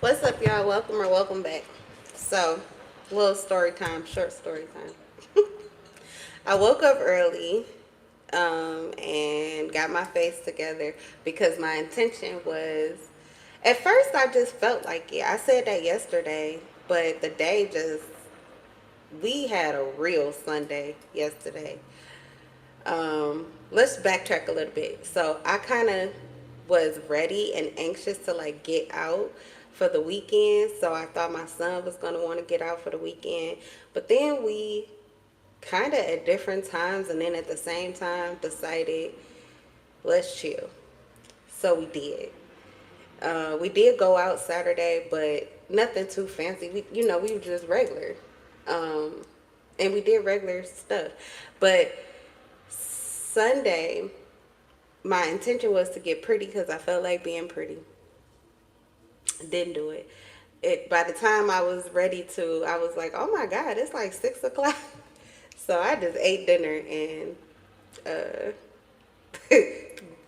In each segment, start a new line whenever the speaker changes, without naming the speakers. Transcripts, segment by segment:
What's up, y'all? Welcome or welcome back. So, little story time, short story time. I woke up early and got my face together because my intention was. At first, I just felt like it. I said that yesterday, but the day just. We had a real Sunday yesterday. Let's backtrack a little bit. So I kind of was ready and anxious to like get out for the weekend. So I thought my son was going to want to get out for the weekend. But then we kind of at different times and then at the same time decided let's chill. So we did. We did go out Saturday, but nothing too fancy. We were just regular. Um, and we did regular stuff. But Sunday, my intention was to get pretty because I felt like being pretty. Didn't do it. By the time I was ready to, I was like, oh my God, it's like 6 o'clock. So I just ate dinner and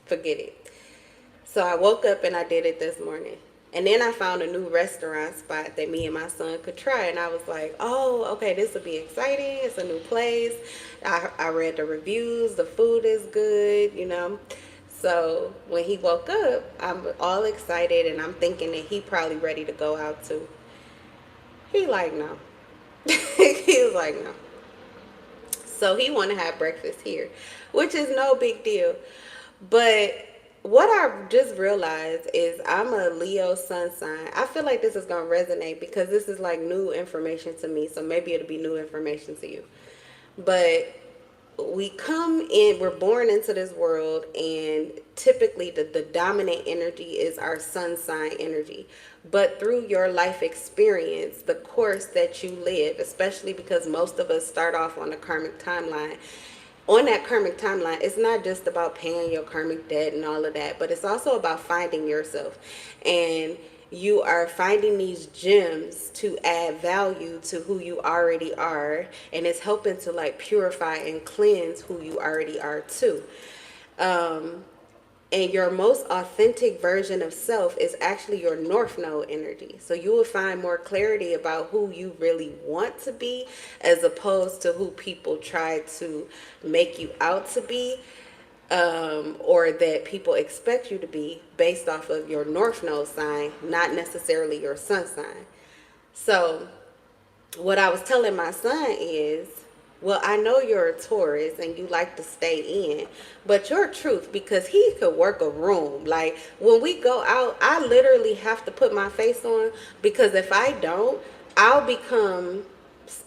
forget it. So I woke up and I did it this morning. And then I found a new restaurant spot that me and my son could try. And I was like, oh, okay, this will be exciting. It's a new place. I read the reviews. The food is good. So when he woke up, I'm all excited and I'm thinking that he probably ready to go out too. He like, no. He was like, no. So he want to have breakfast here, which is no big deal. But what I just realized is I'm a Leo sun sign. I feel like this is going to resonate because this is like new information to me. So maybe it'll be new information to you. But we're born into this world, and typically the dominant energy is our sun sign energy. But through your life experience, the course that you live, especially because most of us start off on a karmic timeline, on that karmic timeline, it's not just about paying your karmic debt and all of that, but it's also about finding yourself. And you are finding these gems to add value to who you already are, and it's helping to like purify and cleanse who you already are too. And your most authentic version of self is actually your North Node energy. So you will find more clarity about who you really want to be as opposed to who people try to make you out to be, or that people expect you to be based off of your North Node sign, not necessarily your Sun sign. So what I was telling my son is, well, I know you're a Taurus and you like to stay in, but your truth, because he could work a room. Like when we go out, I literally have to put my face on because if I don't, I'll become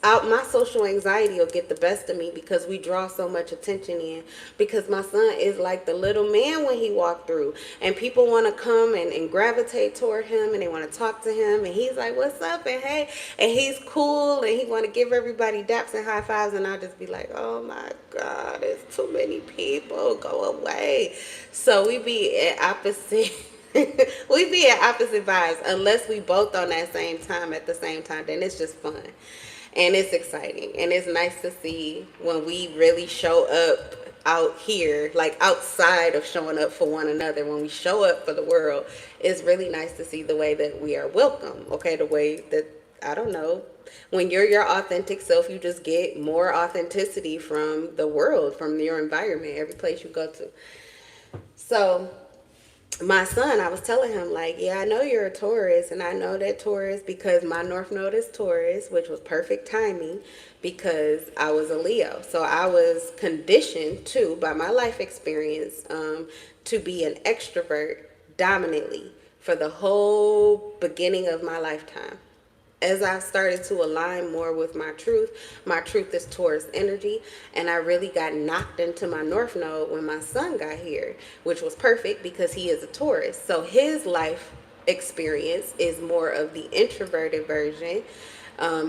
out. My social anxiety will get the best of me because we draw so much attention in. Because my son is like the little man when he walked through, and people want to come and gravitate toward him, and they want to talk to him, and he's like, "What's up?" and hey, and he's cool, and he want to give everybody daps and high fives, and I just be like, "Oh my God, there's too many people. Go away." So we be at opposite. We be at opposite vibes unless we both on that same time at the same time. Then it's just fun and it's exciting and it's nice to see when we really show up out here, like outside of showing up for one another. When we show up for the world, it's really nice to see the way that we are welcome. Okay, the way that, I don't know, when you're your authentic self, you just get more authenticity from the world, from your environment, every place you go to. So my son, I was telling him, like, yeah, I know you're a Taurus, and I know that Taurus because my North Node is Taurus, which was perfect timing because I was a Leo. So I was conditioned to, by my life experience, to be an extrovert dominantly for the whole beginning of my lifetime. As I started to align more with my truth is Taurus energy, and I really got knocked into my North Node when my son got here, which was perfect because he is a Taurus. So his life experience is more of the introverted version,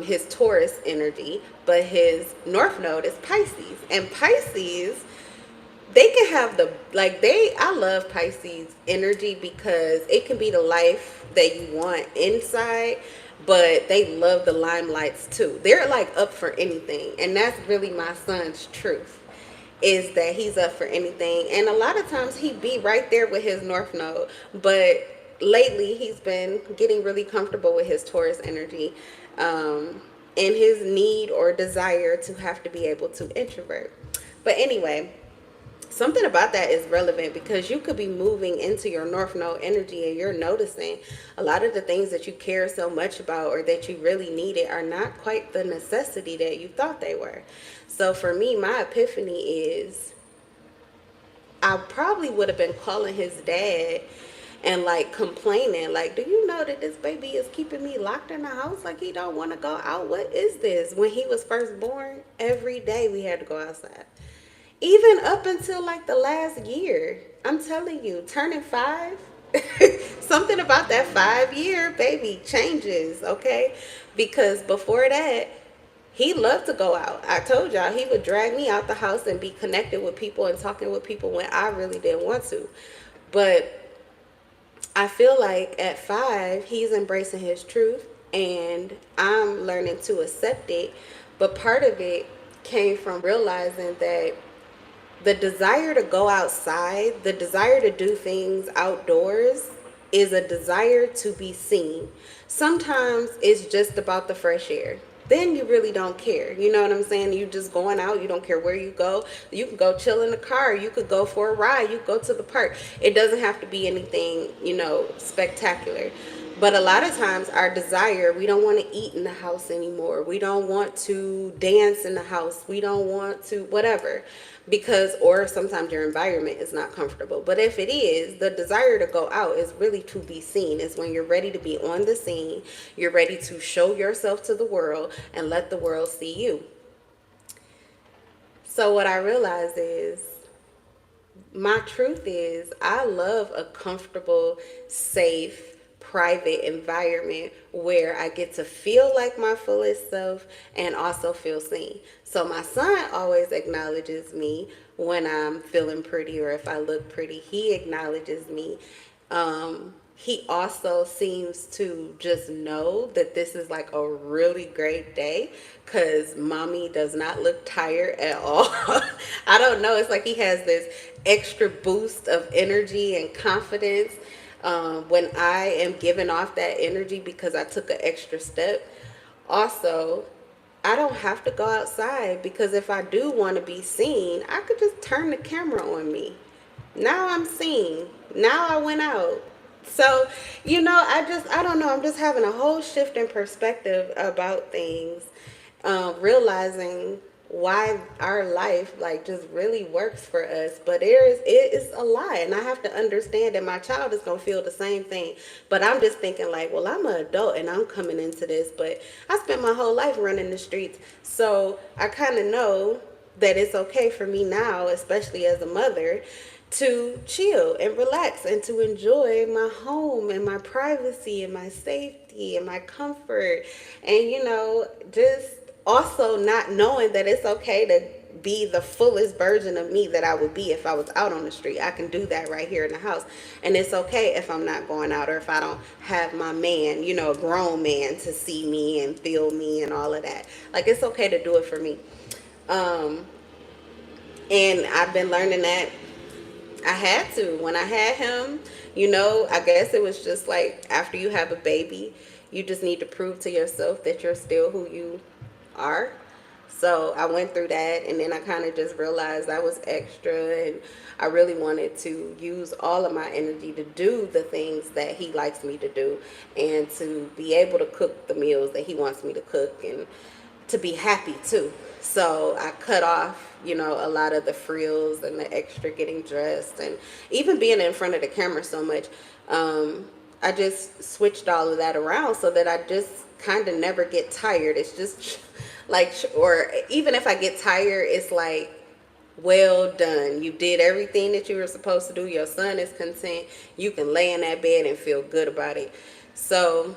his Taurus energy, but his North Node is Pisces. And Pisces, they can have I love Pisces energy because it can be the life that you want inside, but they love the limelights too. They're like up for anything, and that's really my son's truth, is that he's up for anything. And a lot of times he be right there with his North Node, but lately he's been getting really comfortable with his Taurus energy, um, and his need or desire to have to be able to introvert. But anyway, something about that is relevant because you could be moving into your North Node energy and you're noticing a lot of the things that you care so much about or that you really needed are not quite the necessity that you thought they were. So for me, my epiphany is I probably would have been calling his dad and like complaining, like, do you know that this baby is keeping me locked in the house? Like, he don't want to go out. What is this? When he was first born, every day we had to go outside, even up until like the last year. I'm telling you, turning 5, something about that 5 year baby changes, okay? Because before that, he loved to go out. I told y'all he would drag me out the house and be connected with people and talking with people when I really didn't want to. But I feel like at 5, he's embracing his truth and I'm learning to accept it. But part of it came from realizing that the desire to go outside, the desire to do things outdoors, is a desire to be seen. Sometimes it's just about the fresh air. Then you really don't care. You know what I'm saying? You just going out. You don't care where you go. You can go chill in the car. You could go for a ride. You go to the park. It doesn't have to be anything, spectacular. But a lot of times our desire, we don't want to eat in the house anymore. We don't want to dance in the house. We don't want to whatever, because or sometimes your environment is not comfortable. But if it is, the desire to go out is really to be seen. It's when you're ready to be on the scene. You're ready to show yourself to the world and let the world see you. So what I realize is my truth is I love a comfortable, safe, private environment where I get to feel like my fullest self and also feel seen. So my son always acknowledges me when I'm feeling pretty or if I look pretty. He acknowledges me. He also seems to just know that this is like a really great day because mommy does not look tired at all. I don't know. It's like he has this extra boost of energy and confidence when I am giving off that energy because I took an extra step. Also, I don't have to go outside because if I do want to be seen, I could just turn the camera on me. Now I'm seen. Now I went out. So, I don't know. I'm just having a whole shift in perspective about things, realizing why our life like just really works for us. But it is a lie, and I have to understand that my child is gonna feel the same thing. But I'm just thinking like, well, I'm an adult and I'm coming into this, but I spent my whole life running the streets, so I kind of know that it's okay for me now, especially as a mother, to chill and relax and to enjoy my home and my privacy and my safety and my comfort. And, just also not knowing that it's okay to be the fullest version of me that I would be if I was out on the street. I can do that right here in the house. And it's okay if I'm not going out or if I don't have my man, a grown man to see me and feel me and all of that. Like, it's okay to do it for me. And I've been learning that I had to. When I had him, I guess it was just like after you have a baby, you just need to prove to yourself that you're still who you are. So I went through that, and then I kind of just realized I was extra, and I really wanted to use all of my energy to do the things that he likes me to do and to be able to cook the meals that he wants me to cook and to be happy too. So I cut off, a lot of the frills and the extra getting dressed and even being in front of the camera so much. I just switched all of that around so that I just kind of never get tired. It's just like, or even if I get tired, it's like, well done. You did everything that you were supposed to do. Your son is content. You can lay in that bed and feel good about it. So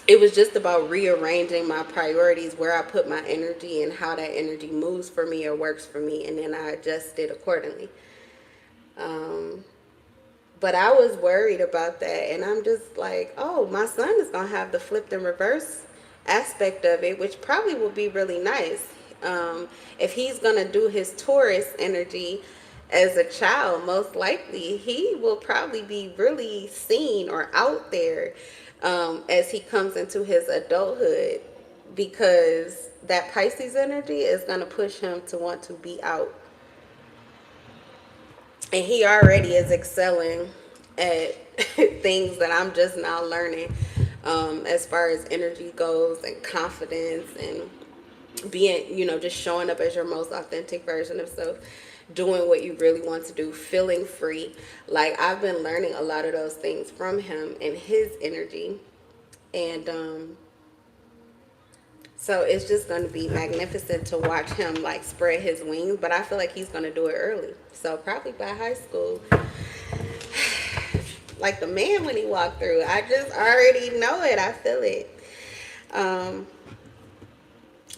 it was just about rearranging my priorities, where I put my energy and how that energy moves for me or works for me, and then I adjusted accordingly. But I was worried about that, and I'm just like, oh, my son is going to have the flipped and reverse aspect of it, which probably will be really nice. If he's going to do his Taurus energy as a child, most likely he will probably be really seen or out there as he comes into his adulthood, because that Pisces energy is going to push him to want to be out. And he already is excelling at things that I'm just now learning, as far as energy goes and confidence and being, just showing up as your most authentic version of self, doing what you really want to do, feeling free. Like, I've been learning a lot of those things from him and his energy. And so it's just going to be magnificent to watch him like spread his wings, but I feel like he's going to do it early. So probably by high school, like the man when he walked through, I just already know it. I feel it. Um,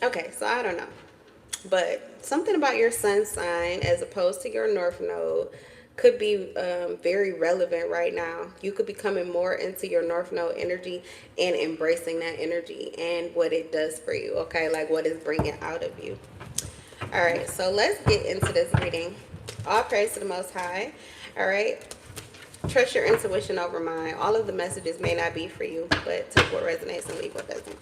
okay, so I don't know. But something about your sun sign as opposed to your north node could be very relevant right now. You could be coming more into your north node energy and embracing that energy and what it does for you, okay? Like what it's bringing out of you. All right, so let's get into this reading. All praise to the Most High. All right. Trust your intuition over mine. All of the messages may not be for you, but take what resonates and leave what doesn't.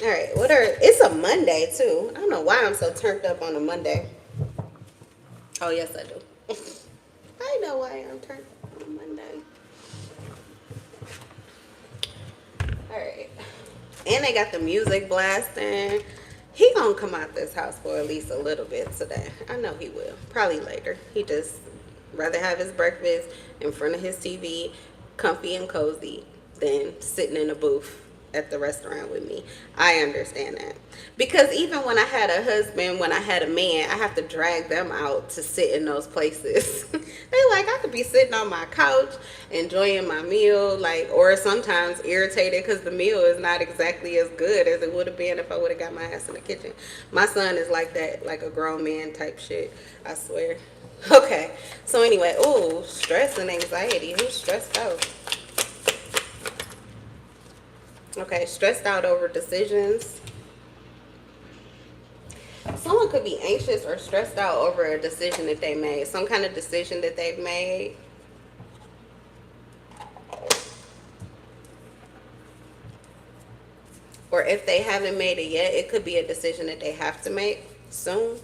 All right, it's a Monday too. I don't know why I'm so turned up on a Monday. Oh yes, I do. I know why I'm turned up on a Monday. All right, and they got the music blasting. He gonna come out this house for at least a little bit today. I know he will. Probably later. He just rather have his breakfast in front of his TV, comfy and cozy, than sitting in a booth at the restaurant with me. I understand that. Because even when I had a husband, when I had a man, I have to drag them out to sit in those places. They like, I could be sitting on my couch, enjoying my meal, like, or sometimes irritated because the meal is not exactly as good as it would have been if I would have got my ass in the kitchen. My son is like that, like a grown man type shit, I swear. Okay, so anyway, ooh, stress and anxiety. Who's stressed out? Okay, stressed out over decisions. Someone could be anxious or stressed out over a decision that they made, some kind of decision that they've made. Or if they haven't made it yet, it could be a decision that they have to make soon.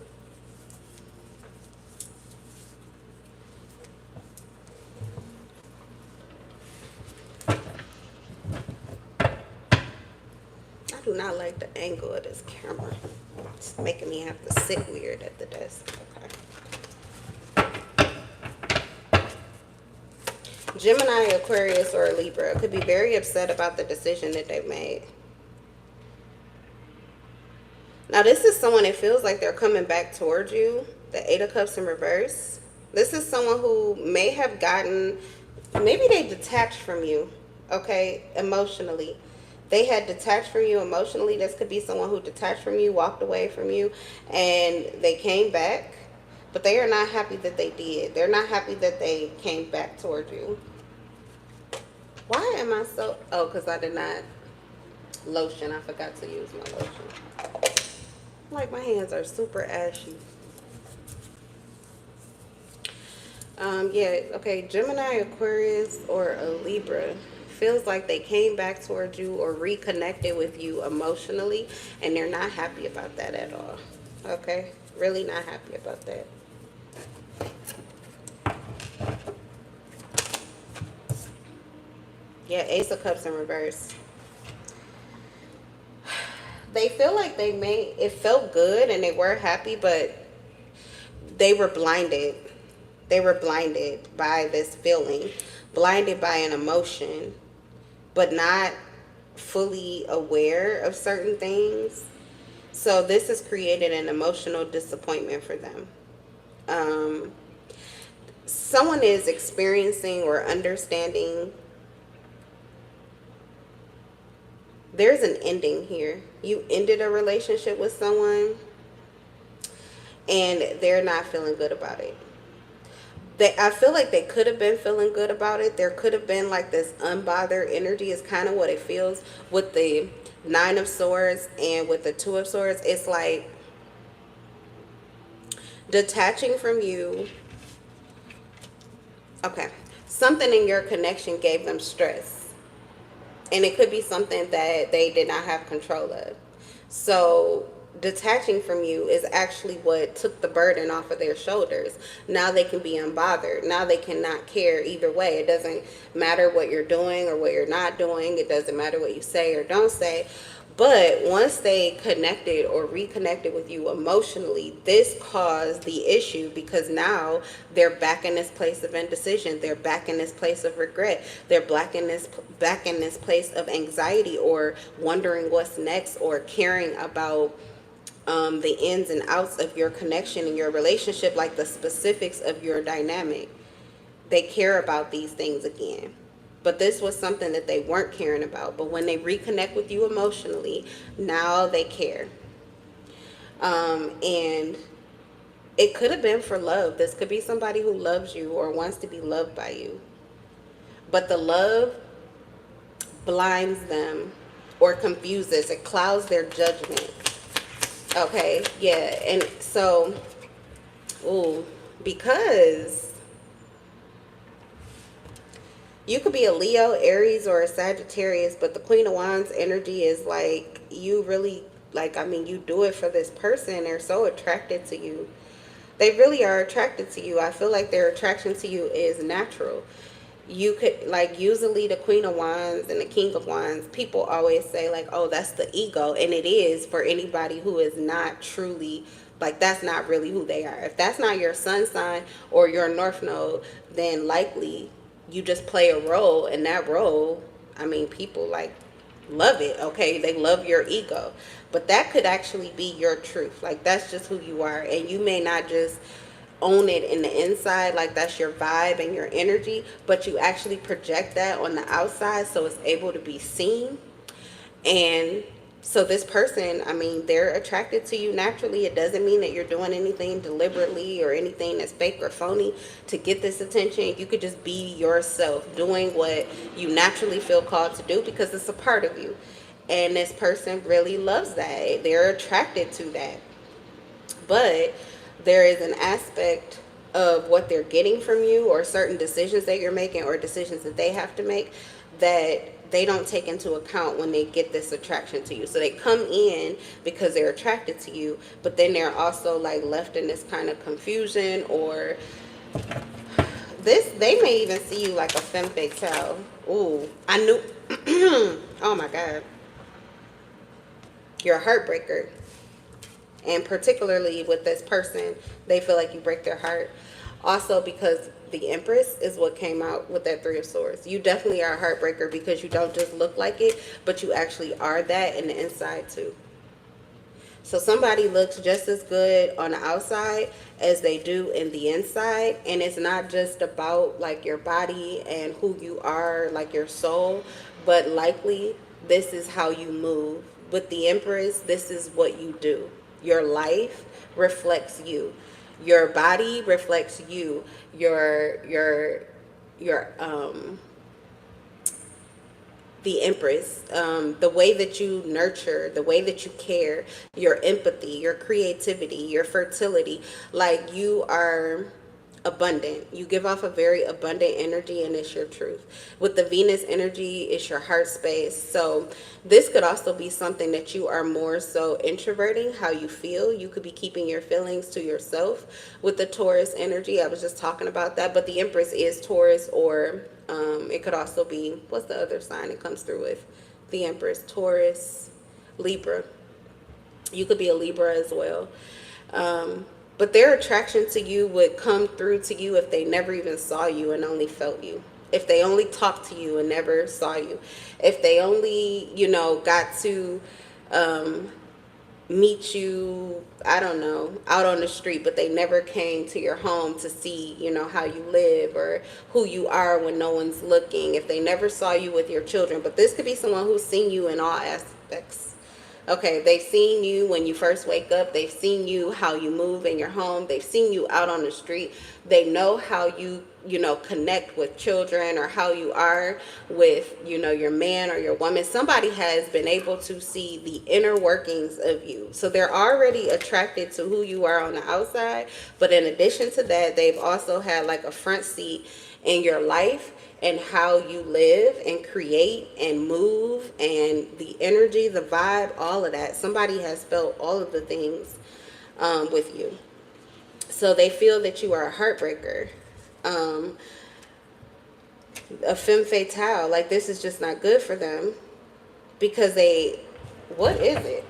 I do not like the angle of this camera. It's making me have to sit weird at the desk. Okay. Gemini, Aquarius, or Libra could be very upset about the decision that they've made. Now, this is someone that feels like they're coming back towards you. The Eight of Cups in reverse. This is someone who may have gotten, maybe they detached from you, okay, emotionally. They had detached from you emotionally. This could be someone who detached from you, walked away from you, and they came back. But they are not happy that they did. They're not happy that they came back towards you. Why am I so... Oh, because I did not lotion. I forgot to use my lotion. Like, my hands are super ashy. Yeah, okay, Gemini, Aquarius, or a Libra feels like they came back towards you or reconnected with you emotionally, and they're not happy about that at all. Okay? Really not happy about that. Yeah, Ace of Cups in reverse. They feel like it felt good and they were happy, but they were blinded. They were blinded by this feeling, blinded by an emotion, but not fully aware of certain things. So this has created an emotional disappointment for them. Someone is experiencing or understanding. There's an ending here. You ended a relationship with someone and they're not feeling good about it. I feel like they could have been feeling good about it. There could have been like this unbothered energy is kind of what it feels with the Nine of Swords and with the Two of Swords. It's like detaching from you. Okay. Something in your connection gave them stress. And it could be something that they did not have control of. So detaching from you is actually what took the burden off of their shoulders. Now they can be unbothered. Now they cannot care either way. It doesn't matter what you're doing or what you're not doing. It doesn't matter what you say or don't say. But once they connected or reconnected with you emotionally, this caused the issue because now they're back in this place of indecision. They're back in this place of regret. They're back in this place of anxiety or wondering what's next or caring about the ins and outs of your connection and your relationship, like the specifics of your dynamic. They care about these things again. But this was something that they weren't caring about. But when they reconnect with you emotionally, now they care. And it could have been for love. This could be somebody who loves you or wants to be loved by you. But the love blinds them or confuses, it clouds their judgment. Okay, yeah. And so, ooh, because you could be a Leo, Aries, or a Sagittarius, but the Queen of Wands energy is like you really like. I mean, you do it for this person. They're so attracted to you. They really are attracted to you. I feel like their attraction to you is natural. You could like usually the Queen of Wands and the King of Wands. People always say like, "Oh, that's the ego," and it is for anybody who is not truly like that's not really who they are. If that's not your sun sign or your North Node, then likely you just play a role, and that role, I mean, people like love it. Okay, they love your ego, but that could actually be your truth. Like that's just who you are, and you may not just own it in the inside like that's your vibe and your energy, but you actually project that on the outside so it's able to be seen. And so this person, I mean, they're attracted to you naturally. It doesn't mean that you're doing anything deliberately or anything that's fake or phony to get this attention. You could just be yourself, doing what you naturally feel called to do because it's a part of you. And this person really loves that. They're attracted to that. But there is an aspect of what they're getting from you or certain decisions that you're making or decisions that they have to make that they don't take into account when they get this attraction to you. So they come in because they're attracted to you, but then they're also like left in this kind of confusion or this, they may even see you like a femme fatale. Ooh, I knew. Oh my God. You're a heartbreaker. And particularly with this person, they feel like you break their heart. Also because the Empress is what came out with that Three of Swords. You definitely are a heartbreaker because you don't just look like it, but you actually are that in the inside too. So somebody looks just as good on the outside as they do in the inside. And it's not just about like your body and who you are, like your soul, but likely this is how you move. With the Empress, this is what you do. Your life reflects you. Your body reflects you. Your the Empress, the way that you nurture, the way that you care, your empathy, your creativity, your fertility, like you are abundant. You give off a very abundant energy, and it's your truth. With the Venus energy, it's your heart space. So this could also be something that you are more so introverting how you feel. You could be keeping your feelings to yourself. With the Taurus energy, I was just talking about that, but the Empress is Taurus, or it could also be, what's the other sign it comes through with? The Empress, Taurus, Libra. You could be a Libra as well. But their attraction to you would come through to you if they never even saw you and only felt you. If they only talked to you and never saw you. If they only, got to meet you, I don't know, out on the street, but they never came to your home to see, how you live or who you are when no one's looking. If they never saw you with your children. But this could be someone who's seen you in all aspects Okay, they've seen you when you first wake up. They've seen you how you move in your home. They've seen you out on the street. They know how you connect with children, or how you are with, your man or your woman. Somebody has been able to see the inner workings of you. So they're already attracted to who you are on the outside. But in addition to that, they've also had like a front seat in your life, and how you live and create and move, and the energy, the vibe, all of that. Somebody has felt all of the things with you. So they feel that you are a heartbreaker, um, a femme fatale. Like, this is just not good for them, because what is it?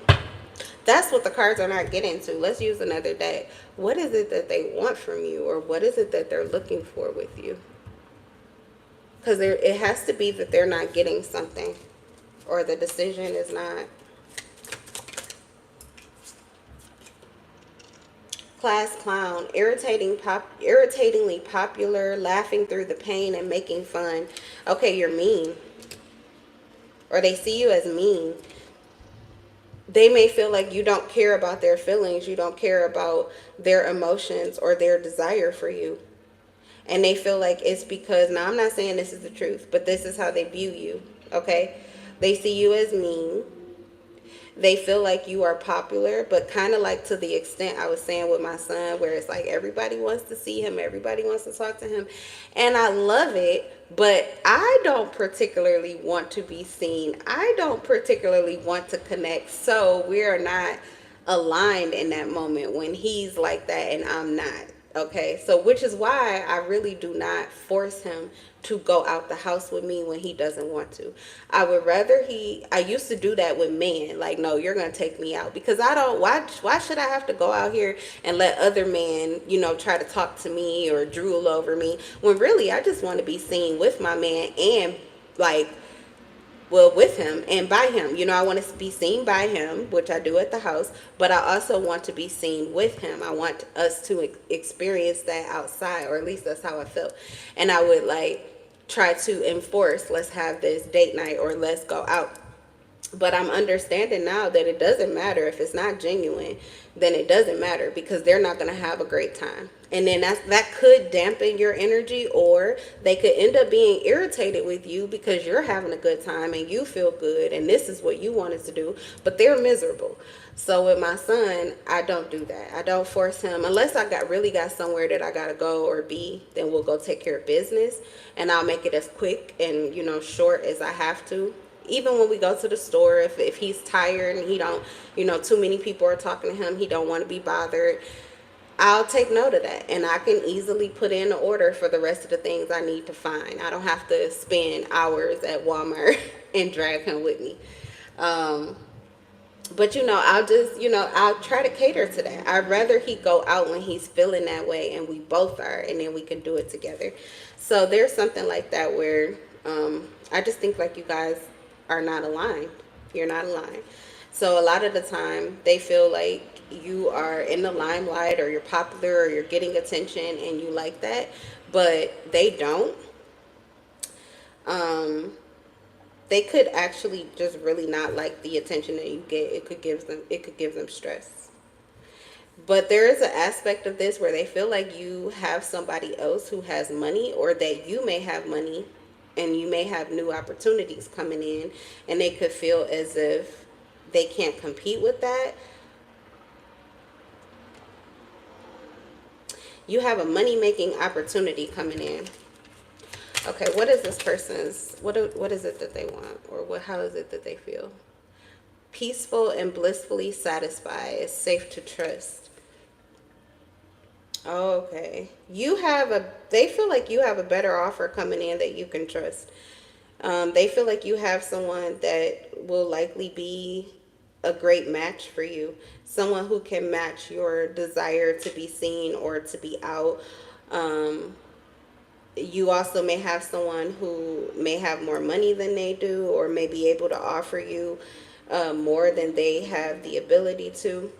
That's what the cards are not getting to. Let's use another deck. What is it that they want from you, or what is it that they're looking for with you? Because it has to be that they're not getting something, or the decision is not. Class clown, irritatingly popular, laughing through the pain and making fun. Okay, you're mean, or they see you as mean. They may feel like you don't care about their feelings, you don't care about their emotions or their desire for you. And they feel like it's because, now I'm not saying this is the truth, but this is how they view you, okay? They see you as mean. They feel like you are popular, but kind of like to the extent I was saying with my son, where it's like everybody wants to see him, everybody wants to talk to him. And I love it, but I don't particularly want to be seen. I don't particularly want to connect. So we are not aligned in that moment when he's like that and I'm not. Okay, so which is why I really do not force him to go out the house with me when he doesn't want to. I would rather I used to do that with men, like, no, you're gonna take me out, because I don't, why should I have to go out here and let other men, try to talk to me or drool over me, when really I just want to be seen with my man, and like, well, with him and by him. I want to be seen by him, which I do at the house, but I also want to be seen with him. I want us to experience that outside, or at least that's how I felt. And I would like try to enforce, let's have this date night, or let's go out. But I'm understanding now that it doesn't matter. If it's not genuine, then it doesn't matter, because they're not going to have a great time. And then that could dampen your energy, or they could end up being irritated with you because you're having a good time and you feel good and this is what you wanted to do, but they're miserable. So with my son, I don't do that. I don't force him unless I really got somewhere that I got to go or be. Then we'll go take care of business, and I'll make it as quick and short as I have to. Even when we go to the store, if he's tired and he don't, too many people are talking to him, he don't want to be bothered, I'll take note of that, and I can easily put in an order for the rest of the things I need to find. I don't have to spend hours at Walmart and drag him with me. But I'll just, I'll try to cater to that. I'd rather he go out when he's feeling that way, and we both are, and then we can do it together. So there's something like that where I just think like you guys are not aligned. You're not aligned. So a lot of the time they feel like you are in the limelight, or you're popular, or you're getting attention, and you like that, but they don't. They could actually just really not like the attention that you get. It could give them stress. But there is an aspect of this where they feel like you have somebody else who has money, or that you may have money and you may have new opportunities coming in, and they could feel as if they can't compete with that. You have a money-making opportunity coming in. Okay, what is this person's, what is it that they want, or how is it that they feel? Peaceful and blissfully satisfied, is safe to trust. Oh, okay. They feel like you have a better offer coming in that you can trust. They feel like you have someone that will likely be a great match for you. Someone who can match your desire to be seen or to be out. You also may have someone who may have more money than they do, or may be able to offer you more than they have the ability to.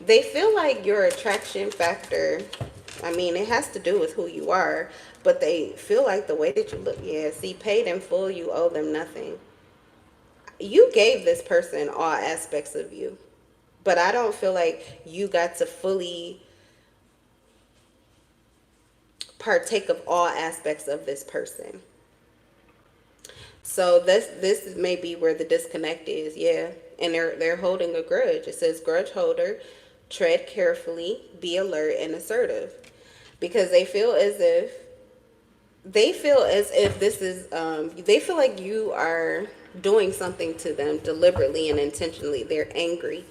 They feel like your attraction factor, I mean, it has to do with who you are, but they feel like the way that you look, yeah, see, paid in full, you owe them nothing. You gave this person all aspects of you, but I don't feel like you got to fully partake of all aspects of this person. So this may be where the disconnect is, yeah. And they're holding a grudge. It says grudge holder, tread carefully, be alert and assertive. Because they feel as if this is they feel like you are doing something to them deliberately and intentionally. They're angry,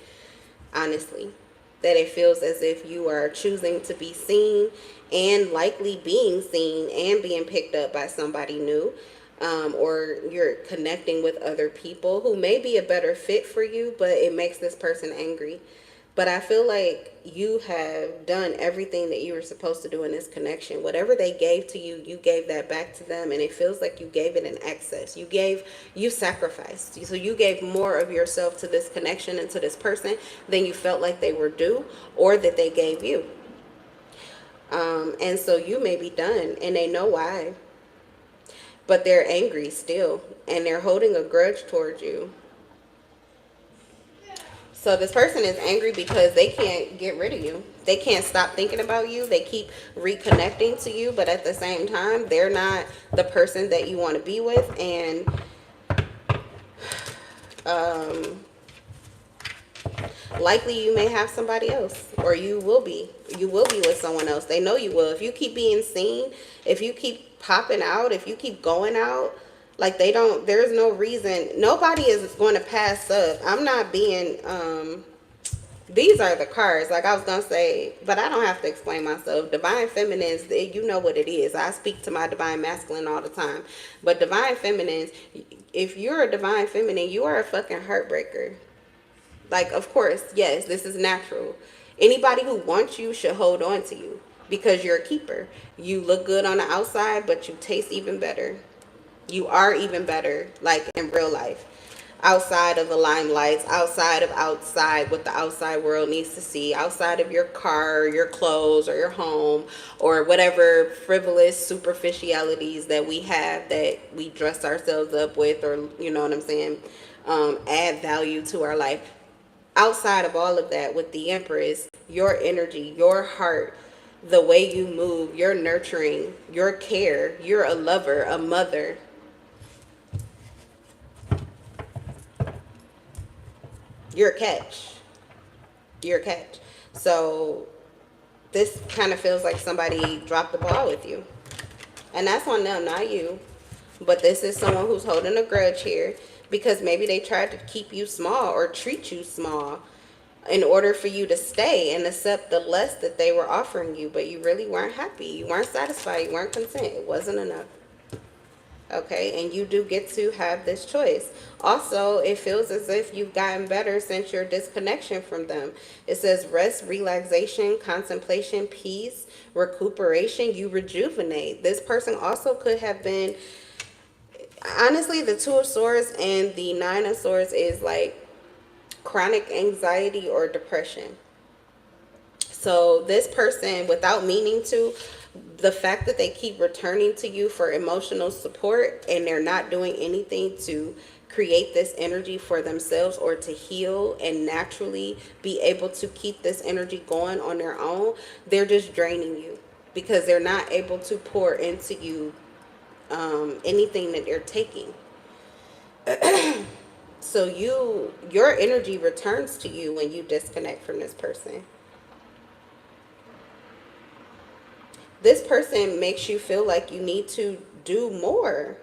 honestly. That it feels as if you are choosing to be seen and likely being seen and being picked up by somebody new. Or you're connecting with other people who may be a better fit for you, but it makes this person angry. But I feel like you have done everything that you were supposed to do in this connection. Whatever they gave to you, you gave that back to them, and it feels like you gave it an excess. You sacrificed. So you gave more of yourself to this connection and to this person than you felt like they were due or that they gave you. And so you may be done, and they know why, but they're angry still, and they're holding a grudge towards you. So this person is angry because they can't get rid of you. They can't stop thinking about you. They keep reconnecting to you, but at the same time, they're not the person that you want to be with. And um, likely you may have somebody else, or you will be with someone else. They know you will. If you keep being seen, if you keep popping out, if you keep going out, like they don't, there's no reason, nobody is going to pass up. I'm not being these are the cards, like I was gonna say, but I don't have to explain myself. Divine feminines, you know what it is. I speak to my divine masculine all the time, but divine feminines, if you're a divine feminine, you are a fucking heartbreaker. Like, of course, yes, this is natural. Anybody who wants you should hold on to you because you're a keeper. You look good on the outside, but you taste even better. You are even better, like in real life. Outside of the limelights, outside what the outside world needs to see, outside of your car, or your clothes, or your home, or whatever frivolous superficialities that we have that we dress ourselves up with, or you know what I'm saying, add value to our life. Outside of all of that, with the Empress, your energy, your heart, the way you move, your nurturing, your care, you're a lover, a mother, you're a catch. You're a catch. So this kind of feels like somebody dropped the ball with you. And that's on them, not you. But this is someone who's holding a grudge here because maybe they tried to keep you small or treat you small in order for you to stay and accept the less that they were offering you. But you really weren't happy. You weren't satisfied. You weren't content. It wasn't enough. Okay, and you do get to have this choice. Also, it feels as if you've gotten better since your disconnection from them. It says rest, relaxation, contemplation, peace, recuperation. You rejuvenate. This person also could have been, honestly, the Two of Swords and the Nine of Swords is like chronic anxiety or depression. So this person, without meaning to, the fact that they keep returning to you for emotional support and they're not doing anything to create this energy for themselves or to heal and naturally be able to keep this energy going on their own, they're just draining you because they're not able to pour into you anything that they're taking. So your energy returns to you when you disconnect from this person. This person makes you feel like you need to do more,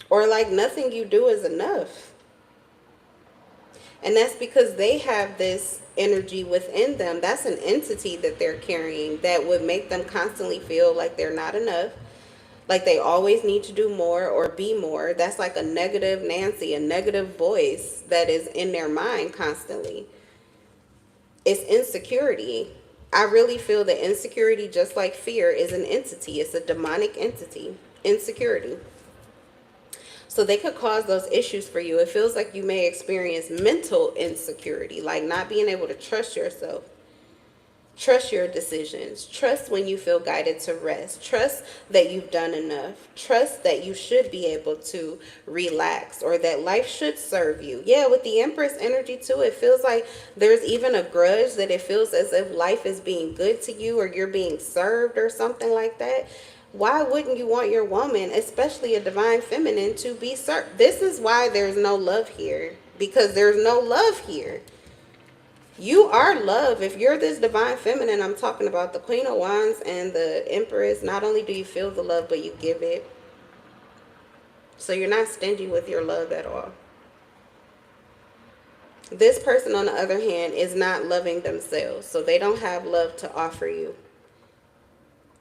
or like nothing you do is enough. And that's because they have this energy within them. That's an entity that they're carrying that would make them constantly feel like they're not enough, like they always need to do more or be more. That's like a negative Nancy, a negative voice that is in their mind constantly. It's insecurity. I really feel that insecurity, just like fear, is an entity. It's a demonic entity. Insecurity. So they could cause those issues for you. It feels like you may experience mental insecurity, like not being able to trust yourself. Trust your decisions. Trust when you feel guided to rest. Trust that you've done enough. Trust that you should be able to relax or that life should serve you. Yeah, with the Empress energy too, it feels like there's even a grudge that it feels as if life is being good to you or you're being served or something like that. Why wouldn't you want your woman, especially a divine feminine, to be served? This is why there's no love here, because there's no love here. You are love. If you're this divine feminine, I'm talking about the Queen of Wands and the Empress. Not only do you feel the love, but you give it. So you're not stingy with your love at all. This person, on the other hand, is not loving themselves. So they don't have love to offer you.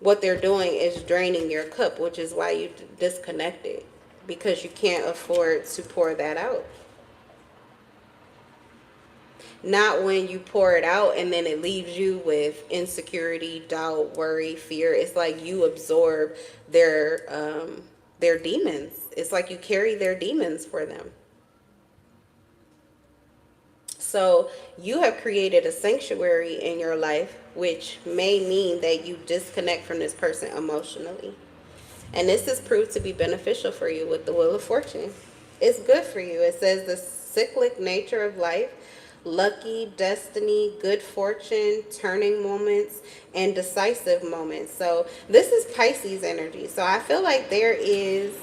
What they're doing is draining your cup, which is why you disconnected. Because you can't afford to pour that out. Not when you pour it out and then it leaves you with insecurity, doubt, worry, fear. It's like you absorb their demons. It's like you carry their demons for them. So you have created a sanctuary in your life, which may mean that you disconnect from this person emotionally. And this is proved to be beneficial for you with the Wheel of Fortune. It's good for you. It says the cyclic nature of life, lucky, destiny, good fortune, turning moments, and decisive moments. So this is Pisces energy. So I feel like there is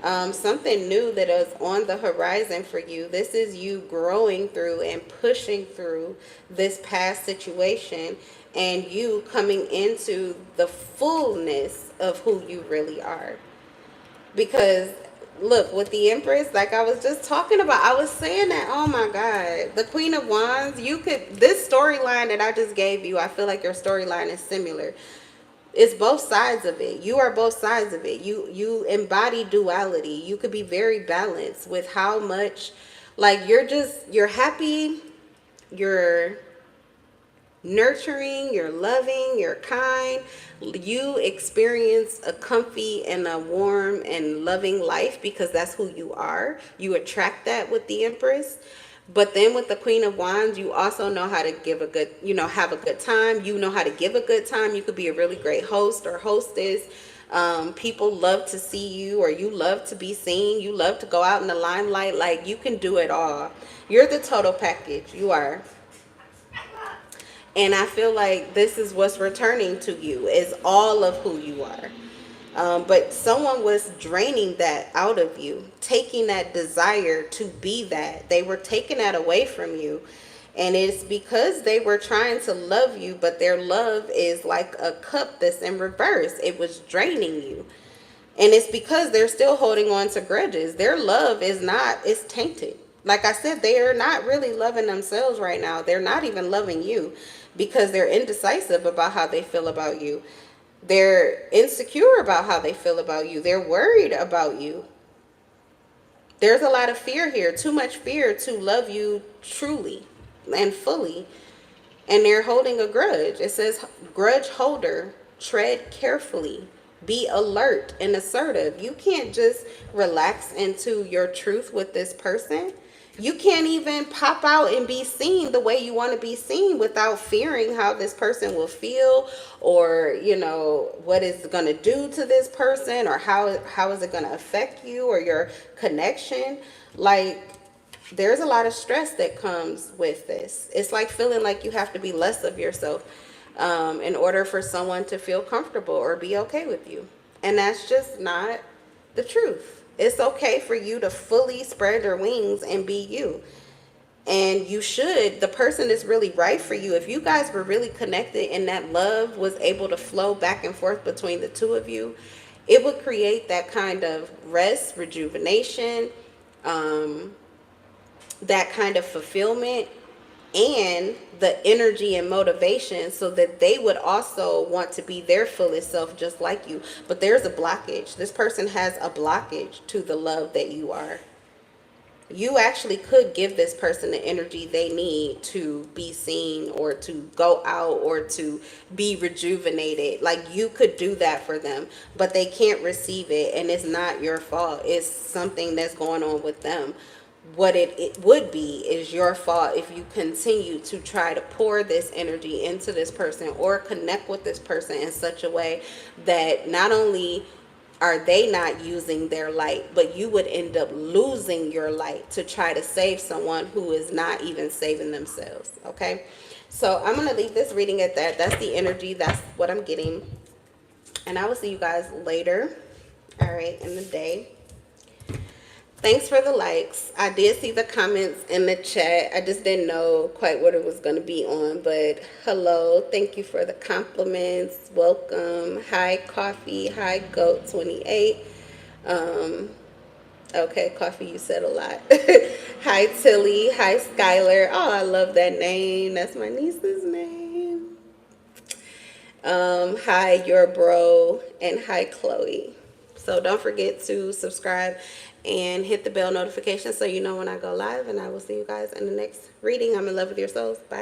something new that is on the horizon for you. This is you growing through and pushing through this past situation and you coming into the fullness of who you really are. Because look, with the Empress, like I was just talking about, I was saying that, oh my God, the Queen of Wands, you could, this storyline that I just gave you, I feel like your storyline is similar. It's both sides of it. You are both sides of it. You embody duality. You could be very balanced with how much, like, you're happy, you're nurturing, you're loving, you're kind. You experience a comfy and a warm and loving life because that's who you are. You attract that with the Empress. But then with the Queen of Wands, you also know how to give a good, have a good time. You know how to give a good time. You could be a really great host or hostess. People love to see you, or you love to be seen. You love to go out in the limelight. Like, you can do it all. You're the total package. You are. And I feel like this is what's returning to you, is all of who you are. But someone was draining that out of you, taking that desire to be that. They were taking that away from you. And it's because they were trying to love you, but their love is like a cup that's in reverse. It was draining you. And it's because they're still holding on to grudges. Their love is not, it's tainted. Like I said, they are not really loving themselves right now. They're not even loving you because they're indecisive about how they feel about you. They're insecure about how they feel about you. They're worried about you. There's a lot of fear here, too much fear to love you truly and fully. And they're holding a grudge. It says, grudge holder, tread carefully. Be alert and assertive. You can't just relax into your truth with this person. You can't even pop out and be seen the way you want to be seen without fearing how this person will feel, or, what it's going to do to this person, or how is it going to affect you or your connection. Like, there's a lot of stress that comes with this. It's like feeling like you have to be less of yourself in order for someone to feel comfortable or be okay with you. And that's just not the truth. It's okay for you to fully spread your wings and be you. And you should. The person is really right for you. If you guys were really connected and that love was able to flow back and forth between the two of you, it would create that kind of rest, rejuvenation, that kind of fulfillment, and the energy and motivation so that they would also want to be their fullest self just like you. But there's a blockage. This person has a blockage to the love that you are. You actually could give this person the energy they need to be seen, or to go out, or to be rejuvenated. Like, you could do that for them, but they can't receive it, and it's not your fault. It's something that's going on with them. what it would be is your fault if you continue to try to pour this energy into this person or connect with this person in such a way that not only are they not using their light, but you would end up losing your light to try to save someone who is not even saving themselves. Okay, so I'm going to leave this reading at that. That's the energy, that's what I'm getting, and I will see you guys later, all right, in the day. Thanks for the likes. I did see the comments in the chat. I just didn't know quite what it was going to be on. But hello. Thank you for the compliments. Welcome. Hi, Coffee. Hi, Goat28. Um, okay, Coffee, you said a lot. Hi, Tilly. Hi, Skylar. Oh, I love that name. That's my niece's name. Hi, your bro, and hi, Chloe. So don't forget to subscribe and hit the bell notification so you know when I go live. And I will see you guys in the next reading. I'm in love with your souls. Bye.